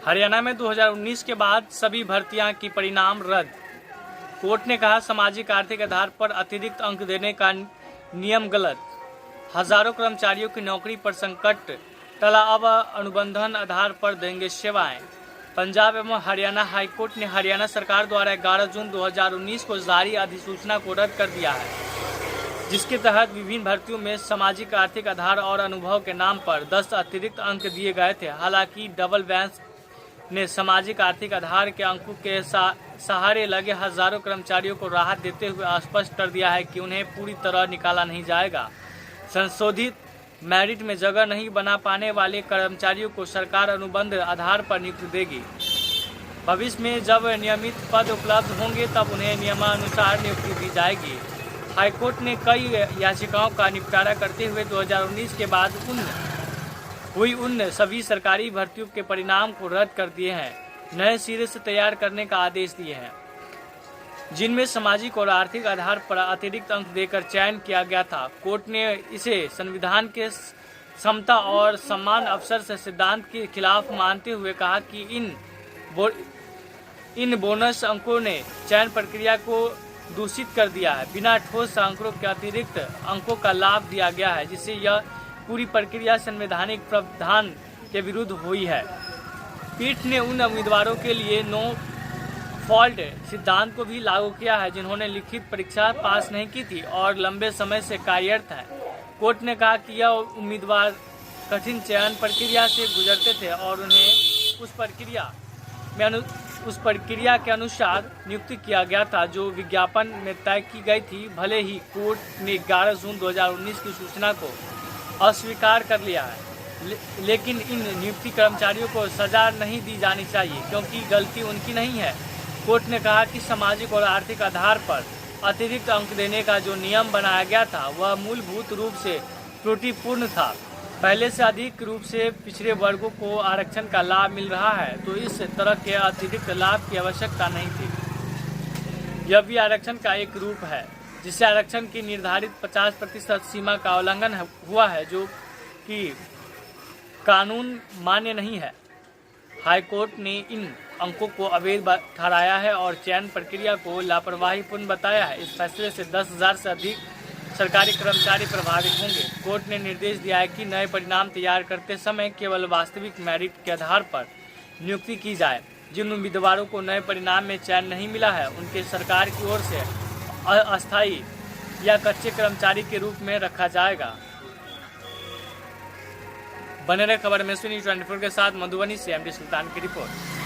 हरियाणा में 2019 के बाद सभी भर्तियां की परिणाम रद्द। कोर्ट ने कहा सामाजिक आर्थिक आधार पर अतिरिक्त अंक देने का नियम गलत। हजारों कर्मचारियों की नौकरी पर संकट टला, अब अनुबंधन आधार पर देंगे सेवाएं। पंजाब एवं हरियाणा हाईकोर्ट ने हरियाणा सरकार द्वारा 11 जून 2019 को जारी अधिसूचना को रद्द कर दिया है, जिसके तहत विभिन्न भर्तियों में सामाजिक आर्थिक आधार और अनुभव के नाम पर 10 अतिरिक्त अंक दिए गए थे। हालांकि डबल बेंच ने सामाजिक आर्थिक आधार के अंकों के सहारे लगे हजारों कर्मचारियों को राहत देते हुए स्पष्ट कर दिया है कि उन्हें पूरी तरह निकाला नहीं जाएगा। संशोधित मेरिट में जगह नहीं बना पाने वाले कर्मचारियों को सरकार अनुबंध आधार पर नियुक्ति देगी। भविष्य में जब नियमित पद उपलब्ध होंगे तब उन्हें नियमानुसार नियुक्ति दी जाएगी। हाईकोर्ट ने कई याचिकाओं का निपटारा करते हुए 2019 के बाद उन सभी सरकारी भर्तियों के परिणाम को रद्द कर दिए हैं, नए सिरे से तैयार करने का आदेश दिए हैं, जिनमें सामाजिक और आर्थिक आधार पर अतिरिक्त अंक देकर चयन किया गया था। कोर्ट ने इसे संविधान के समता और समान अवसर से सिद्धांत के खिलाफ मानते हुए कहा कि इन बोनस अंकों ने चयन प्रक्रिया को दूषित कर दिया है। बिना ठोस अंकों के अतिरिक्त अंकों का लाभ दिया गया है, जिससे यह पूरी प्रक्रिया संवैधानिक प्रावधान के विरुद्ध हुई है। पीठ ने उन उम्मीदवारों के लिए नो फॉल्ट सिद्धांत को भी लागू किया है जिन्होंने लिखित परीक्षा पास नहीं की थी और लंबे समय से कार्यरत हैं। कोर्ट ने कहा कि यह उम्मीदवार कठिन चयन प्रक्रिया से गुजरते थे और उन्हें उस प्रक्रिया के अनुसार नियुक्ति किया गया था जो विज्ञापन में तय की गई थी। भले ही कोर्ट ने 11 जून 2019 की सूचना को अस्वीकार कर लिया है, लेकिन इन नियुक्ति कर्मचारियों को सजा नहीं दी जानी चाहिए क्योंकि गलती उनकी नहीं है। कोर्ट ने कहा कि सामाजिक और आर्थिक आधार पर अतिरिक्त अंक देने का जो नियम बनाया गया था वह मूलभूत रूप से त्रुटिपूर्ण था। पहले से अधिक रूप से पिछड़े वर्गों को आरक्षण का लाभ मिल रहा है, तो इस तरह के अतिरिक्त लाभ की आवश्यकता नहीं थी। यह भी आरक्षण का एक रूप है जिससे आरक्षण की निर्धारित 50% सीमा का उल्लंघन हुआ है, जो कि कानून मान्य नहीं है। हाईकोर्ट ने इन अंकों को अवैध ठहराया है और चयन प्रक्रिया को लापरवाहीपूर्ण बताया है। इस फैसले से 10,000 से अधिक सरकारी कर्मचारी प्रभावित होंगे। कोर्ट ने निर्देश दिया है कि नए परिणाम तैयार करते समय केवल वास्तविक मेरिट के आधार पर नियुक्ति की जाए। जिन उम्मीदवारों को नए परिणाम में चयन नहीं मिला है उनके सरकार की ओर से अस्थायी या कच्चे कर्मचारी के रूप में रखा जाएगा। बने रहे खबर में न्यूज़ 24 के साथ। मधुबनी से एमडी सुल्तान की रिपोर्ट।